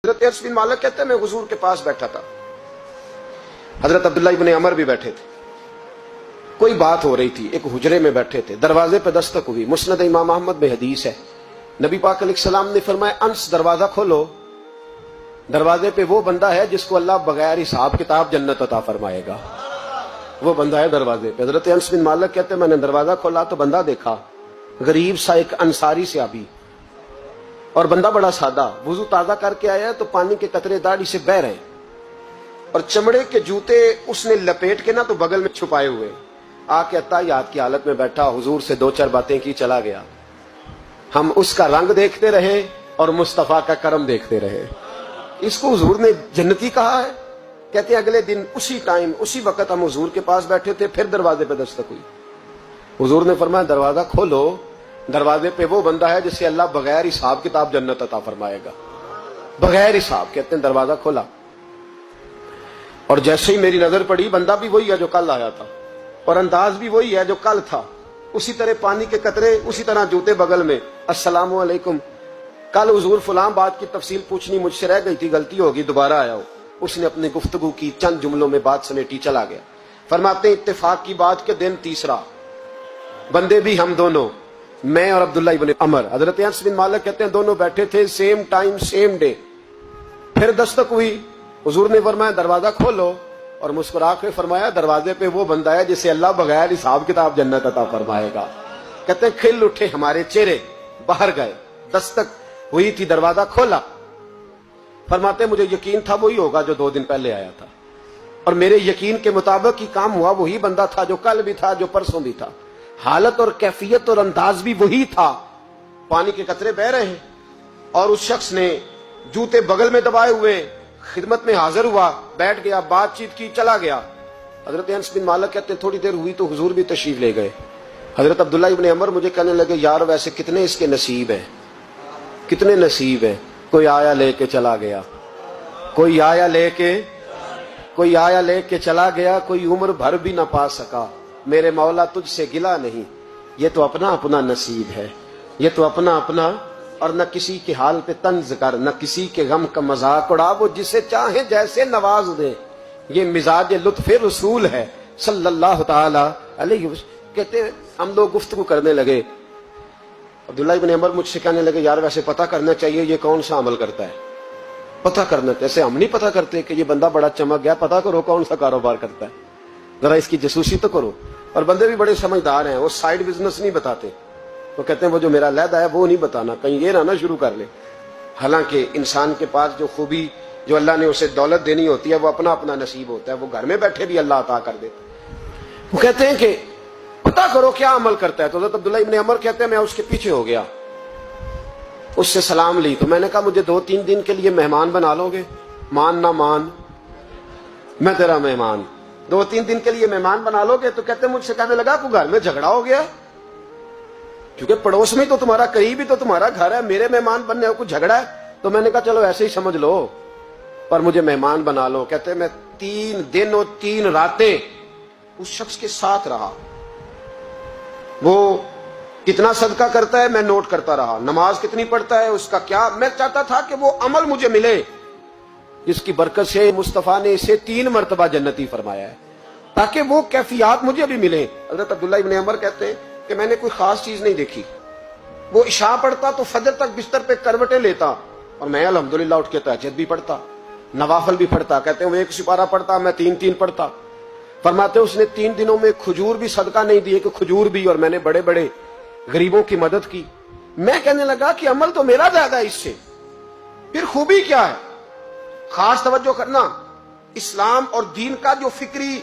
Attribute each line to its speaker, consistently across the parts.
Speaker 1: حضرت انس بن مالک کہتے ہیں میں حضور کے پاس بیٹھا تھا، حضرت عبداللہ ابن عمر بھی بیٹھے تھے، کوئی بات ہو رہی تھی، ایک حجرے میں بیٹھے تھے، دروازے پہ دستک ہوئی، مسند امام احمد میں حدیث ہے، نبی پاک علیہ السلام نے فرمایا انس دروازہ کھولو، دروازے پہ وہ بندہ ہے جس کو اللہ بغیر حساب کتاب جنت عطا فرمائے گا، وہ بندہ ہے دروازے پہ۔ حضرت انس بن مالک کہتے ہیں میں نے دروازہ کھولا تو بندہ دیکھا، غریب سا ایک انصاری صحابی، اور بندہ بڑا سادہ، وضو تازہ کر کے آیا تو پانی کے قطرے داڑھی سے بہ رہے ہیں، اور چمڑے کے جوتے اس نے لپیٹ کے نا تو بغل میں چھپائے ہوئے، آ کے اتحیات کی حالت میں بیٹھا، حضور سے دو چار باتیں کی، چلا گیا۔ ہم اس کا رنگ دیکھتے رہے اور مصطفیٰ کا کرم دیکھتے رہے۔ اس کو حضور نے جنتی کہا ہے۔ کہتے ہیں اگلے دن اسی ٹائم اسی وقت ہم حضور کے پاس بیٹھے تھے، پھر دروازے پہ دستک ہوئی، حضور نے فرمایا دروازہ کھولو، دروازے پہ وہ بندہ ہے جسے اللہ بغیر حساب کتاب جنت عطا فرمائے گا، بغیر حساب۔ کہتے ہیں دروازہ کھولا، اور جیسے ہی میری نظر پڑی بندہ بھی وہی ہے جو کل آیا تھا، اور انداز بھی وہی ہے جو کل تھا، اسی طرح پانی کے قطرے، اسی طرح جوتے بغل میں، السلام علیکم، کل حضور فلاں بات کی تفصیل پوچھنی مجھ سے رہ گئی تھی، غلطی ہوگی، دوبارہ آیا ہو۔ اس نے اپنی گفتگو کی، چند جملوں میں بات سمیٹی، چلا گیا۔ فرماتے ہیں اتفاق کی بات کے دن تیسرا، بندے بھی ہم دونوں، میں اور عبداللہ ابن عمر، حضرت انس بن مالک کہتے ہیں دونوں بیٹھے تھے، سیم ٹائم سیم ڈے، پھر دستک ہوئی، حضور نے فرمایا دروازہ کھولو، اور مسکرا کے فرمایا دروازے پہ وہ بندہ ہے جسے اللہ بغیر حساب کتاب جنت عطا فرمائے گا۔ کہتے ہیں کھل اٹھے ہمارے چہرے، باہر گئے، دستک ہوئی تھی، دروازہ کھولا۔ فرماتے ہیں مجھے یقین تھا وہی ہوگا جو 2 دن پہلے آیا تھا، اور میرے یقین کے مطابق ہی کام ہوا، وہی بندہ تھا جو کل بھی تھا، جو پرسوں بھی تھا، حالت اور کیفیت اور انداز بھی وہی تھا، پانی کے قطرے بہ رہے ہیں، اور اس شخص نے جوتے بغل میں دبائے ہوئے خدمت میں حاضر ہوا، بیٹھ گیا، بات چیت کی، چلا گیا۔ حضرت انس بن مالک کہتے ہیں تھوڑی دیر ہوئی تو حضور بھی تشریف لے گئے۔ حضرت عبداللہ ابن عمر مجھے کہنے لگے یار ویسے کتنے اس کے نصیب ہیں، کتنے نصیب ہیں، کوئی آیا لے کے چلا گیا، کوئی آیا لے کے چلا گیا، کوئی عمر بھر بھی نہ پا سکا، میرے مولا تجھ سے گلا نہیں، یہ تو اپنا اپنا نصیب ہے، یہ تو اپنا اپنا، اور نہ کسی کے حال پہ طنز کر، نہ کسی کے غم کا مذاق اڑا، وہ جسے چاہے جیسے نواز دے، یہ مزاج لطف رسول ہے صلی اللہ تعالی علیہ وسلم۔ کہتے ہیں ہم لوگ گفتگو کرنے لگے، عبداللہ ابن عمر مجھ سے کہنے لگے یار ویسے پتہ کرنا چاہیے یہ کون سا عمل کرتا ہے، پتہ کرنا، جیسے ہم نہیں پتہ کرتے کہ یہ بندہ بڑا چمک گیا، پتہ کرو کون سا کاروبار کرتا ہے، ذرا اس کی جاسوسی تو کرو۔ اور بندے بھی بڑے سمجھدار ہیں، وہ سائیڈ بزنس نہیں بتاتے، وہ کہتے ہیں وہ جو میرا علیحدہ ہے وہ نہیں بتانا، کہیں یہ نہ شروع کر لے۔ حالانکہ انسان کے پاس جو خوبی، جو اللہ نے اسے دولت دینی ہوتی ہے، وہ اپنا اپنا نصیب ہوتا ہے، وہ گھر میں بیٹھے بھی اللہ عطا کر دیتا ہے۔ وہ کہتے ہیں کہ پتہ کرو کیا عمل کرتا ہے، تو حضرت عبداللہ ابن عمر کہتے ہیں میں اس کے پیچھے ہو گیا، اس سے سلام لی، تو میں نے کہا مجھے 2-3 دن کے لیے مہمان بنا لو گے، مان نہ مان میں تیرا مہمان، 2-3 دن کے لیے مہمان بنا لو گے؟ تو کہتے ہیں مجھ سے کہنے لگا کوئی گھر میں جھگڑا ہو گیا، کیونکہ پڑوس میں تو تمہارا قریب ہی تو تمہارا گھر ہے، میرے مہمان بننے کو جھگڑا ہے؟ تو میں نے کہا چلو ایسے ہی سمجھ لو، پر مجھے مہمان بنا لو۔ کہتے ہیں میں 3 دن اور 3 راتیں اس شخص کے ساتھ رہا، وہ کتنا صدقہ کرتا ہے میں نوٹ کرتا رہا، نماز کتنی پڑھتا ہے، اس کا کیا، میں چاہتا تھا کہ وہ عمل مجھے ملے جس کی برکت سے مصطفیٰ نے اسے 3 مرتبہ جنتی فرمایا ہے، تاکہ وہ کیفیات مجھے بھی ملیں۔ حضرت عبداللہ ابن عمر کہتے ہیں کہ میں نے کوئی خاص چیز نہیں دیکھی، وہ عشاء پڑھتا تو فجر تک بستر پہ کروٹیں لیتا، اور میں الحمدللہ اٹھ کے تہجد بھی پڑھتا، نوافل بھی پڑھتا۔ کہتے ہیں وہ 1 سپارہ پڑھتا، میں 3 پڑھتا۔ فرماتے اس نے 3 دنوں میں کھجور بھی صدقہ نہیں دیے کہ کھجور بھی، اور میں نے بڑے بڑے غریبوں کی مدد کی۔ میں کہنے لگا کہ عمل تو میرا زیادہ ہے اس سے، پھر خوبی کیا ہے؟ خاص توجہ کرنا، اسلام اور دین کا جو فکری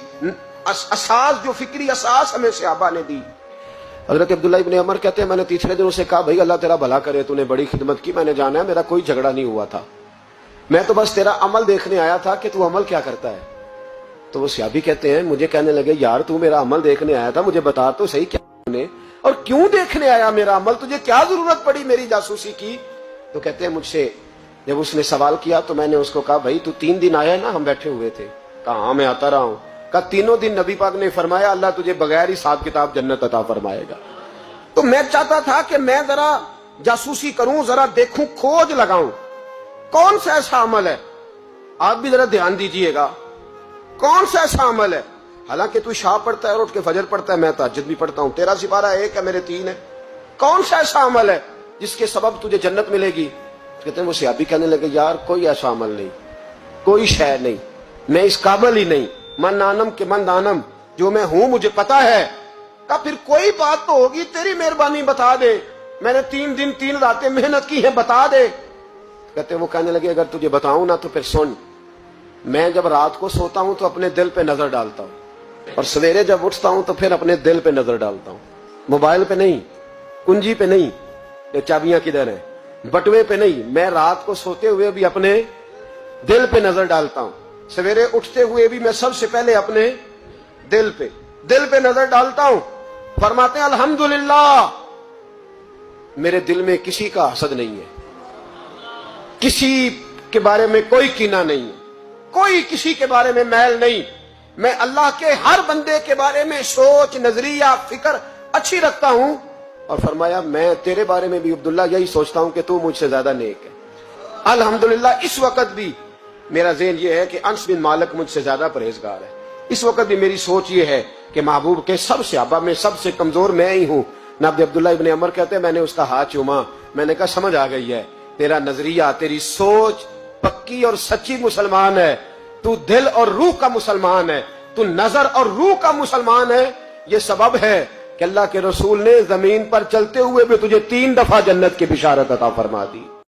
Speaker 1: اساس ہمیں صحابہ نے دی۔ حضرت عبداللہ ابن عمر کہتے ہیں میں نے تیسرے دن اسے کہا بھائی اللہ تیرا بھلا کرے، تو نے بڑی خدمت کی، میں نے جانا ہے میرا کوئی جھگڑا نہیں ہوا تھا، میں تو بس تیرا عمل دیکھنے آیا تھا کہ تو عمل کیا کرتا ہے۔ تو وہ صحابی کہتے ہیں مجھے کہنے لگے یار تو میرا عمل دیکھنے آیا تھا، مجھے بتا تو صحیح کیا نے، اور کیوں دیکھنے آیا میرا عمل، تجھے کیا ضرورت پڑی میری جاسوسی کی؟ تو کہتے ہیں مجھ سے جب اس نے سوال کیا تو میں نے اس کو کہا بھائی تو 3 دن آیا ہے نا، ہم بیٹھے ہوئے تھے؟ کہا ہاں میں آتا رہا ہوں۔ کہا 3 دن نبی پاک نے فرمایا اللہ تجھے بغیر حساب کتاب جنت عطا فرمائے گا۔ تو میں چاہتا تھا کہ میں ذرا جاسوسی کروں، ذرا دیکھوں، کھوج لگاؤں، کون سا ایسا عمل ہے, آپ بھی ذرا دھیان دیجئے گا, کون سا ایسا عمل ہے, حالانکہ تو شام پڑھتا ہے اور اٹھ کے فجر پڑھتا ہے, میں تہجد بھی پڑھتا ہوں, تیرا سپارہ ایک ہے میرے 3 ہے, کون سا ایسا عمل ہے جس کے سبب تجھے جنت ملے گی؟ کہتے ہیں وہ صحابی کہنے لگے یار کوئی ایسا عمل نہیں, کوئی شے نہیں, میں اس قابل ہی نہیں, من آنم کے من دانم, جو میں ہوں مجھے پتا ہے. کہا پھر کوئی بات تو ہوگی, تیری مہربانی بتا دے, میں نے 3 دن 3 راتیں محنت کی ہیں, بتا دے. کہتے ہیں وہ کہنے لگے اگر تجھے بتاؤں نا تو پھر سن, میں جب رات کو سوتا ہوں تو اپنے دل پہ نظر ڈالتا ہوں, اور سویرے جب اٹھتا ہوں تو پھر اپنے دل پہ نظر ڈالتا ہوں, موبائل پہ نہیں, کنجی پہ نہیں, یہ چابیاں کدھر ہیں, بٹوے پہ نہیں, میں رات کو سوتے ہوئے بھی اپنے دل پہ نظر ڈالتا ہوں, سویرے اٹھتے ہوئے بھی میں سب سے پہلے اپنے دل پہ نظر ڈالتا ہوں. فرماتے ہیں الحمدللہ میرے دل میں کسی کا حسد نہیں ہے, کسی کے بارے میں کوئی کینہ نہیں ہے, کوئی کسی کے بارے میں میل نہیں, میں اللہ کے ہر بندے کے بارے میں سوچ, نظریہ, فکر اچھی رکھتا ہوں. اور فرمایا میں تیرے بارے میں بھی عبداللہ یہی سوچتا ہوں کہ تو مجھ سے زیادہ نیک ہے. الحمدللہ اس وقت بھی میرا ذہن یہ ہے کہ انس بن مالک مجھ سے زیادہ پرہیزگار ہے. اس وقت بھی میری سوچ یہ ہے کہ محبوب کے سب صحابہ میں سب سے کمزور میں ہی ہوں. نبی عبداللہ ابن عمر کہتے ہیں میں نے اس کا ہاتھ چوما, میں نے کہا سمجھ آ گئی ہے, تیرا نظریہ, تیری سوچ پکی اور سچی مسلمان ہے, تو دل اور روح کا مسلمان ہے, تو نظر اور روح کا مسلمان ہے. یہ سبب ہے کہ اللہ کے رسول نے زمین پر چلتے ہوئے بھی تجھے 3 دفعہ جنت کی بشارت عطا فرما دی.